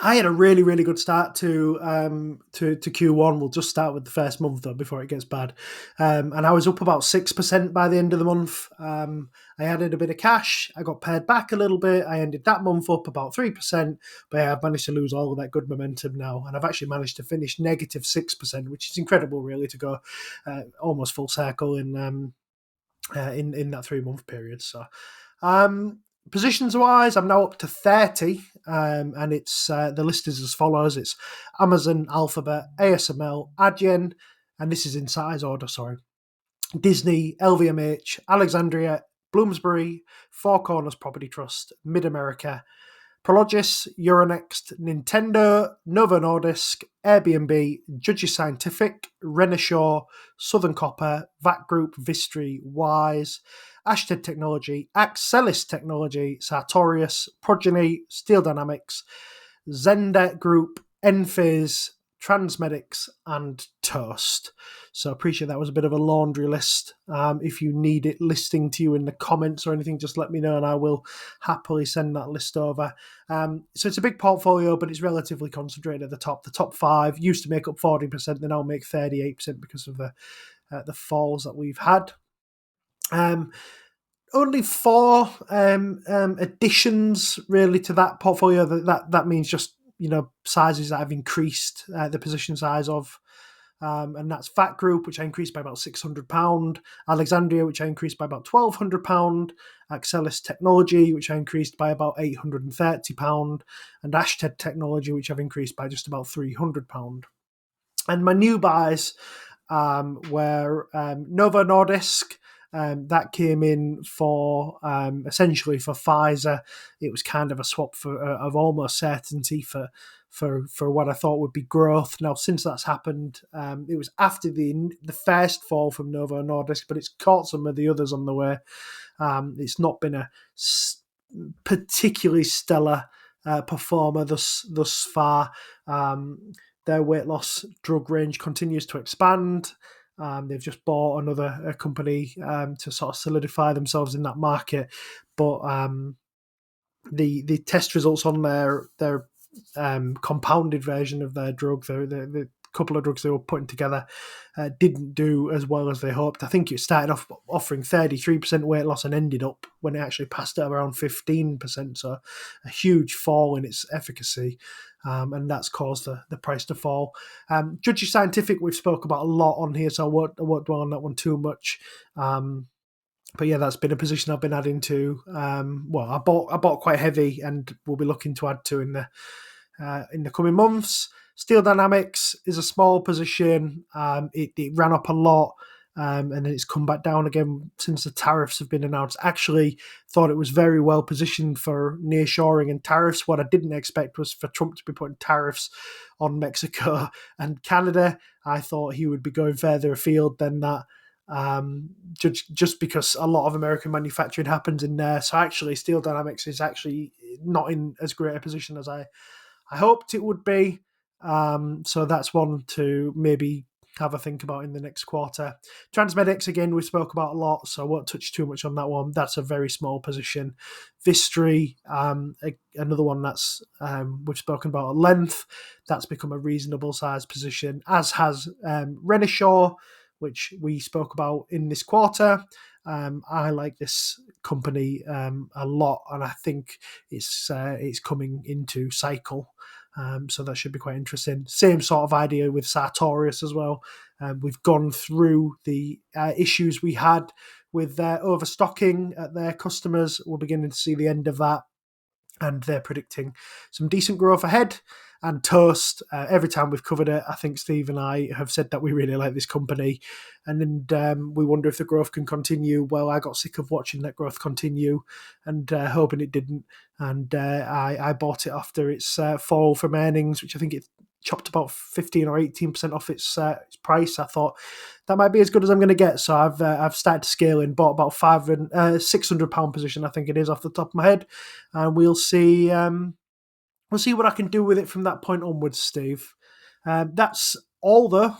I had a really, really good start to Q1. We'll just start with the first month though before it gets bad. And I was up about 6% by the end of the month. I added a bit of cash. I got paid back a little bit. I ended that month up about 3%, but yeah, I've managed to lose all of that good momentum now, and I've actually managed to finish negative 6%, which is incredible, really, to go almost full circle in that 3 month period. So. Positions wise, I'm now up to 30, and it's the list is as follows. It's Amazon, Alphabet, ASML, Adyen, and this is in size order, sorry. Disney, LVMH, Alexandria, Bloomsbury, Four Corners Property Trust, Mid-America, Prologis, Euronext, Nintendo, Novo Nordisk, Airbnb, Judges Scientific, Renishaw, Southern Copper, VAT Group, Vistry, Wise, Ashtead Technology, Axelis Technology, Sartorius, Progeny, Steel Dynamics, Zender Group, Enphase, Transmedics, and Toast. So I appreciate that was a bit of a laundry list. If you need it listing to you in the comments or anything, just let me know and I will happily send that list over. So it's a big portfolio, but it's relatively concentrated at the top. The top 5 used to make up 40%, they now make 38% because of the falls that we've had. Only 4 additions really to that portfolio. That means just sizes that I've increased the position size of. And that's VAT Group, which I increased by about £600, Alexandria, which I increased by about £1,200, Axelis Technology, which I increased by about £830, and Ashtead Technology, which I've increased by just about £300. And my new buys were Novo Nordisk. That came in for essentially for Pfizer. It was kind of a swap of almost certainty for what I thought would be growth. Now, since that's happened, it was after the first fall from Novo Nordisk, but it's caught some of the others on the way. It's not been a particularly stellar performer thus far. Their weight loss drug range continues to expand. They've just bought another company to sort of solidify themselves in that market, but the test results on their compounded version of their drug, the couple of drugs they were putting together, didn't do as well as they hoped. I think it started off offering 33% weight loss and ended up, when it actually passed it, around 15%. So a huge fall in its efficacy. And that's caused the price to fall. Judges Scientific, we've spoke about a lot on here, so I won't dwell on that one too much. But yeah, that's been a position I've been adding to. I bought quite heavy, and we'll be looking to add to in the coming months. Steel Dynamics is a small position. It ran up a lot, and then it's come back down again since the tariffs have been announced. Actually, thought it was very well positioned for nearshoring and tariffs. What I didn't expect was for Trump to be putting tariffs on Mexico and Canada. I thought he would be going further afield than that. Just because a lot of American manufacturing happens in there. So actually, Steel Dynamics is actually not in as great a position as I hoped it would be. So that's one to maybe have a think about in the next quarter. Transmedics, again, we spoke about a lot, so I won't touch too much on that one. That's a very small position. Vistry, another one that's we've spoken about at length. That's become a reasonable size position, as has Renishaw, which we spoke about in this quarter. I like this company a lot, and I think it's coming into cycle. So that should be quite interesting. Same sort of idea with Sartorius as well. We've gone through the issues we had with overstocking at their customers. We're beginning to see the end of that, and they're predicting some decent growth ahead. And Toast, every time we've covered it, I think Steve and I have said that we really like this company, and we wonder if the growth can continue. Well, I got sick of watching that growth continue and hoping it didn't, and I bought it after its fall from earnings, which I think it chopped about 15 or 18% off its price. I thought that might be as good as I'm going to get, so I've started to scale in, bought about £600 position, I think it is, off the top of my head, and we'll see. We'll see what I can do with it from that point onwards, Steve. That's all, though.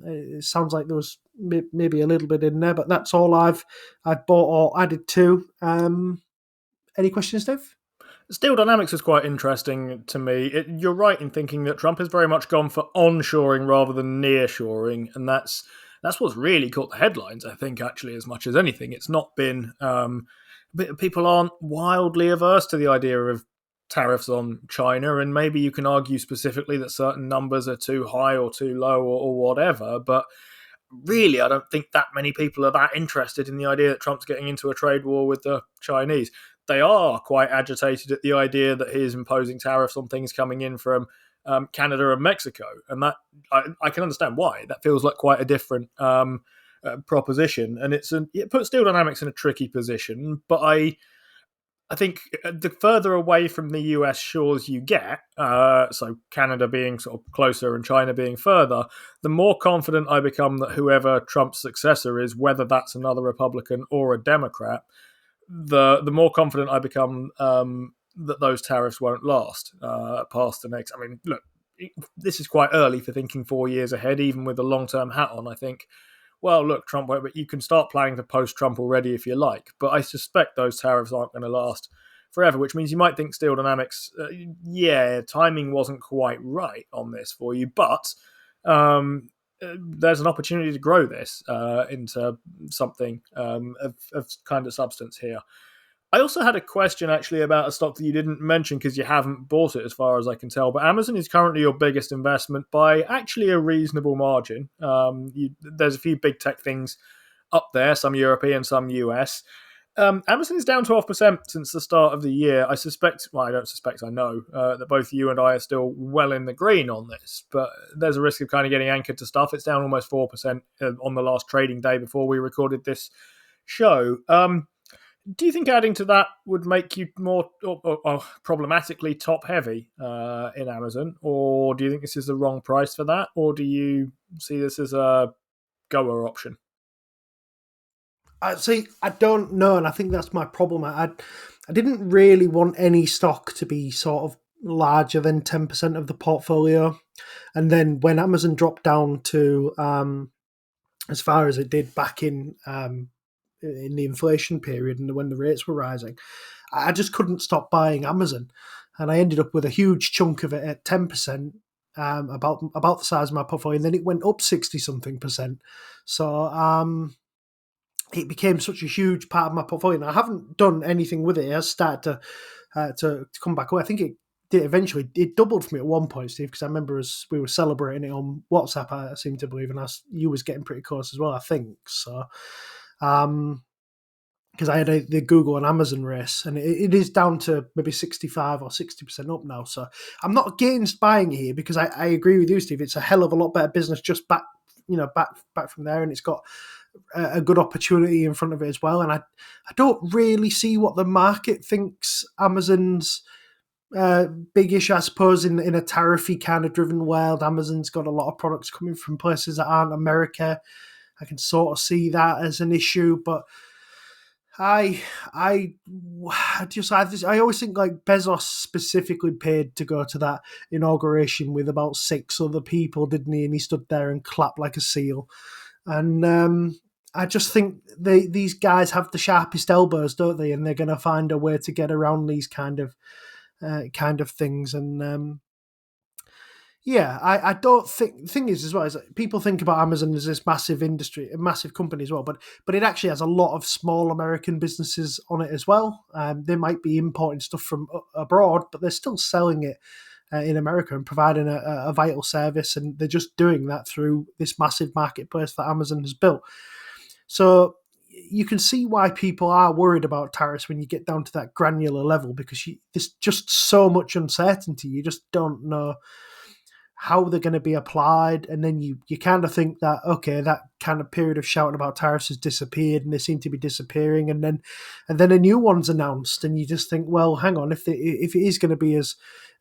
It sounds like there was maybe a little bit in there, but that's all I've bought or added to. Any questions, Steve? Steel Dynamics is quite interesting to me. You're right in thinking that Trump has very much gone for onshoring rather than nearshoring, and that's what's really caught the headlines. I think actually, as much as anything, it's not been. People aren't wildly averse to the idea of tariffs on China, and maybe you can argue specifically that certain numbers are too high or too low or whatever, but really, I don't think that many people are that interested in the idea that Trump's getting into a trade war with the Chinese. They are quite agitated at the idea that he is imposing tariffs on things coming in from Canada and Mexico, and that I can understand why. That feels like quite a different proposition, and it puts Steel Dynamics in a tricky position. But I think the further away from the US shores you get, so Canada being sort of closer and China being further, the more confident I become that whoever Trump's successor is, whether that's another Republican or a Democrat, the more confident I become that those tariffs won't last past the next. I mean, look, this is quite early for thinking 4 years ahead, even with a long term hat on. I think well, look, Trump won't, but you can start planning to post Trump already if you like. But I suspect those tariffs aren't going to last forever, which means you might think Steel Dynamics, yeah, timing wasn't quite right on this for you, but there's an opportunity to grow this into something of kind of substance here. I also had a question actually about a stock that you didn't mention because you haven't bought it as far as I can tell. But Amazon is currently your biggest investment by actually a reasonable margin. There's a few big tech things up there, some European, some US. Amazon is down 12% since the start of the year. I suspect, well, I don't suspect, I know that both you and I are still well in the green on this, but there's a risk of kind of getting anchored to stuff. It's down almost 4% on the last trading day before we recorded this show. Do you think adding to that would make you more or problematically top heavy in Amazon, or do you think this is the wrong price for that, or do you see this as a goer option? I see. I don't know, and I think that's my problem. I didn't really want any stock to be sort of larger than 10% of the portfolio, and then when Amazon dropped down to as far as it did back in the inflation period and when the rates were rising, I just couldn't stop buying Amazon, and I ended up with a huge chunk of it at 10%. About the size of my portfolio, and then it went up 60 something percent. So it became such a huge part of my portfolio. And I haven't done anything with it. It has started to come back away. I think it did eventually. It doubled for me at one point, Steve, because I remember as we were celebrating it on WhatsApp. I seem to believe, and you was getting pretty close as well. I think so. Because I had the Google and Amazon race, and it is down to maybe 65 or 60% up now. So I'm not against buying it here because I agree with you, Steve. It's a hell of a lot better business just back from there, and it's got a good opportunity in front of it as well. And I don't really see what the market thinks Amazon's big issue, I suppose, in a tariffy kind of driven world. Amazon's got a lot of products coming from places that aren't America. I can sort of see that as an issue, but I I always think like Bezos specifically paid to go to that inauguration with about 6 other people, didn't he? And he stood there and clapped like a seal. And I just think these guys have the sharpest elbows, don't they? And they're going to find a way to get around these kind of things. And yeah, I don't think the thing is as well is that people think about Amazon as this massive industry, a massive company as well, but it actually has a lot of small American businesses on it as well. They might be importing stuff from abroad, but they're still selling it in America and providing a vital service, and they're just doing that through this massive marketplace that Amazon has built. So you can see why people are worried about tariffs when you get down to that granular level because there's just so much uncertainty. You just don't know how they're going to be applied, and then you kind of think that okay, that kind of period of shouting about tariffs has disappeared, and they seem to be disappearing, and then a new one's announced, and you just think, well, hang on, if it is going to be as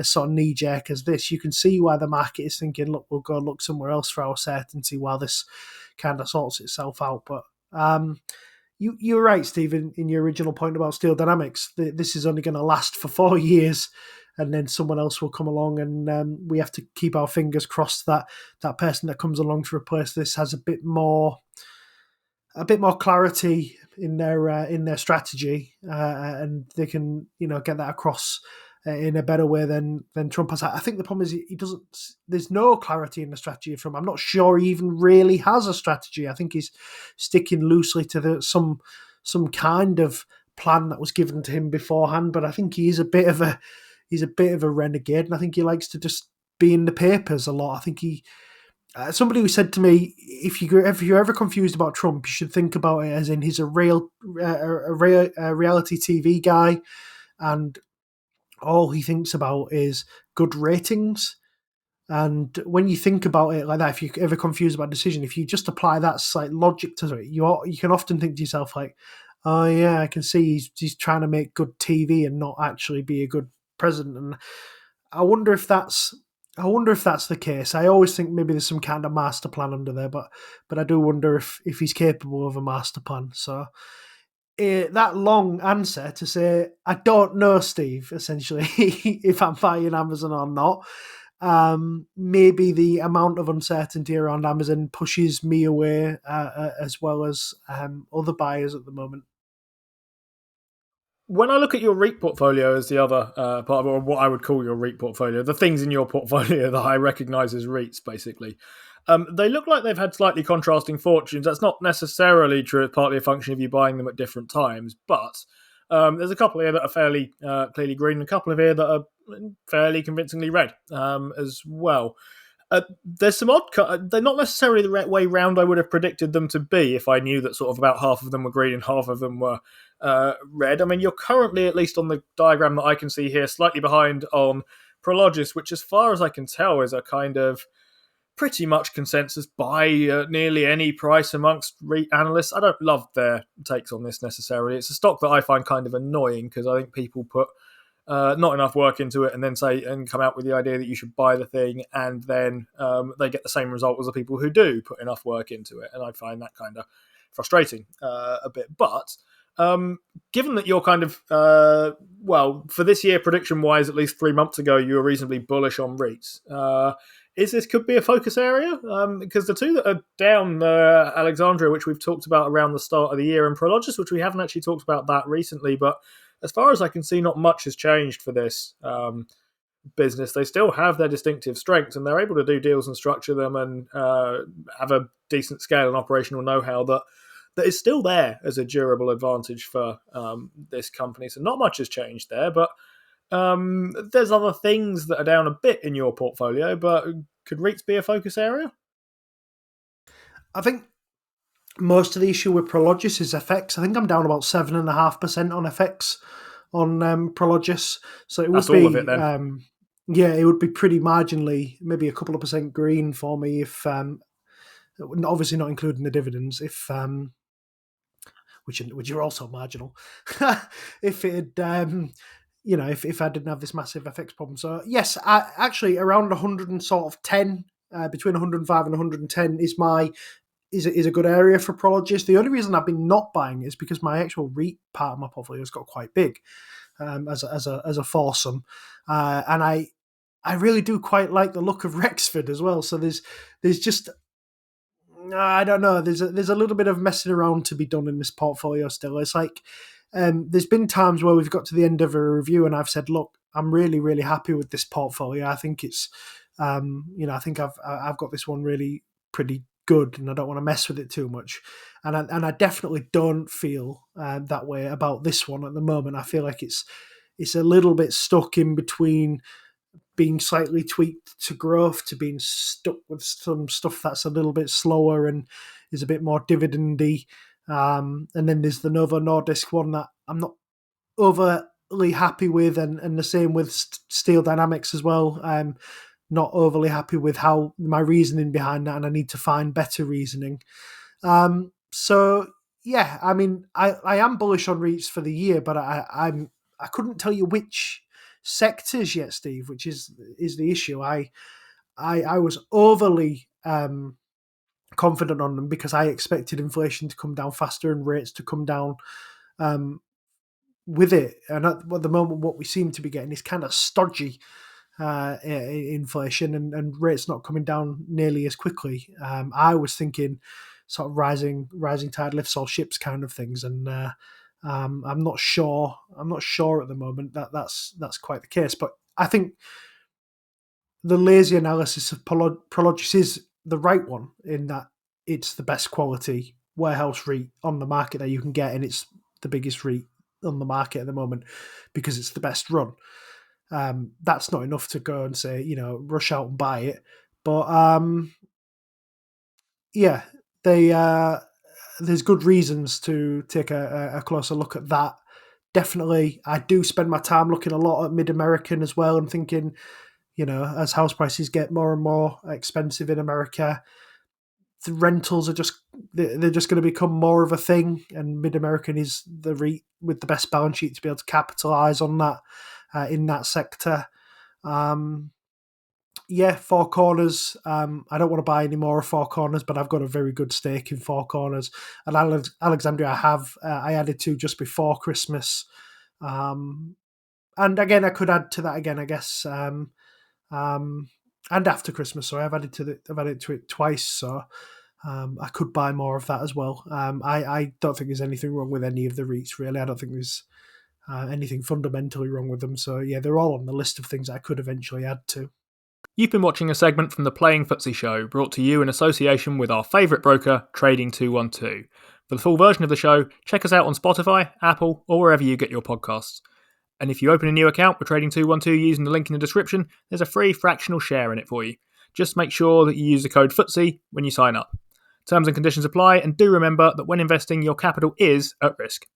sort of knee jerk as this, you can see why the market is thinking, look, we'll go look somewhere else for our certainty while this kind of sorts itself out. But you were right, Stephen, in your original point about Steel Dynamics. This is only going to last for 4 years, and then someone else will come along, and we have to keep our fingers crossed that person that comes along to replace this has a bit more clarity in their strategy, and they can get that across in a better way than Trump has. I think the problem is he doesn't. There's no clarity in the strategy of Trump. I'm not sure he even really has a strategy. I think he's sticking loosely to some kind of plan that was given to him beforehand. But I think he's a bit of a renegade, and I think he likes to just be in the papers a lot. I think he. Somebody who said to me, if you're ever confused about Trump, you should think about it as in he's a reality TV guy, and all he thinks about is good ratings. And when you think about it like that, if you're ever confused about a decision, if you just apply that slight logic to it, you can often think to yourself like, "Oh yeah, I can see he's trying to make good TV and not actually be a good president." And I wonder if that's the case. I always think maybe there's some kind of master plan under there, but I do wonder if he's capable of a master plan. So that long answer to say I don't know, Steve. Essentially, if I'm buying Amazon or not. Maybe the amount of uncertainty around Amazon pushes me away as well as other buyers at the moment. When I look at your REIT portfolio as the other part of or what I would call your REIT portfolio, the things in your portfolio that I recognise as REITs, basically, they look like they've had slightly contrasting fortunes. That's not necessarily true. It's partly a function of you buying them at different times, but there's a couple here that are fairly clearly green, and a couple of here that are fairly convincingly red as well. There's some odd. They're not necessarily the way round I would have predicted them to be if I knew that sort of about half of them were green and half of them were red. I mean, you're currently, at least on the diagram that I can see here, slightly behind on Prologis, which, as far as I can tell, is a kind of pretty much consensus buy nearly any price amongst REIT analysts. I don't love their takes on this necessarily. It's a stock that I find kind of annoying because I think people put not enough work into it and then come out with the idea that you should buy the thing, and then they get the same result as the people who do put enough work into it, and I find that kind of frustrating a bit. But given that you're kind of for this year, prediction wise, at least 3 months ago you were reasonably bullish on REITs, could be a focus area, because the two that are down, Alexandria, which we've talked about around the start of the year, and Prologis, which we haven't actually talked about that recently, but as far as I can see, not much has changed for this business. They still have their distinctive strengths, and they're able to do deals and structure them and have a decent scale and operational know-how that is still there as a durable advantage for this company. So not much has changed there, but there's other things that are down a bit in your portfolio, but could REITs be a focus area? I think most of the issue with Prologis is FX. I think I'm down about 7.5% on FX on Prologis. So it would That's all of it then. It would be pretty marginally, maybe a couple of percent green for me if, obviously not including the dividends, if which are also marginal, if it if I didn't have this massive FX problem. So yes, actually around 110, between 105 and 110 is a good area for Prologis. The only reason I've been not buying it is because my actual REIT part of my portfolio has got quite big as a foursome, and I really do quite like the look of Rexford as well. So there's just, I don't know, there's a little bit of messing around to be done in this portfolio still. It's like there's been times where we've got to the end of a review and I've said, look, I'm really, really happy with this portfolio. I think it's, I think I've got this one really pretty good, and I don't want to mess with it too much. And I definitely don't feel that way about this one at the moment. I feel like it's a little bit stuck in between being slightly tweaked to growth to being stuck with some stuff that's a little bit slower and is a bit more dividendy. And then there's the Novo Nordisk one that I'm not overly happy with, and the same with Steel Dynamics as well. I'm not overly happy with how my reasoning behind that, and I need to find better reasoning. So yeah, I mean, I am bullish on REITs for the year, but I couldn't tell you which sectors yet, Steve, which is the issue. I was overly confident on them because I expected inflation to come down faster and rates to come down with it. And at the moment, what we seem to be getting is kind of stodgy inflation and rates not coming down nearly as quickly. I was thinking sort of rising tide lifts all ships kind of things. And I'm not sure. I'm not sure at the moment that that's quite the case. But I think the lazy analysis of Prologis is the right one in that it's the best quality warehouse REIT on the market that you can get, and it's the biggest REIT on the market at the moment because it's the best run. That's not enough to go and say, rush out and buy it. But yeah, there's good reasons to take a closer look at that. Definitely, I do spend my time looking a lot at Mid-American as well and thinking, as house prices get more and more expensive in America, the rentals are they're just going to become more of a thing, and Mid-American is the REIT with the best balance sheet to be able to capitalize on that in that sector. Four Corners. I don't want to buy any more of Four Corners, but I've got a very good stake in Four Corners. And Alexandria, I added to just before Christmas. And again, I could add to that again, I guess. And after Christmas, so I've added to it twice. So I could buy more of that as well. I don't think there's anything wrong with any of the REITs, really. I don't think there's anything fundamentally wrong with them. So yeah, they're all on the list of things I could eventually add to. You've been watching a segment from the Playing FTSE show, brought to you in association with our favourite broker, Trading 212. For the full version of the show, check us out on Spotify, Apple, or wherever you get your podcasts. And if you open a new account with Trading 212 using the link in the description, there's a free fractional share in it for you. Just make sure that you use the code FTSE when you sign up. Terms and conditions apply, and do remember that when investing, your capital is at risk.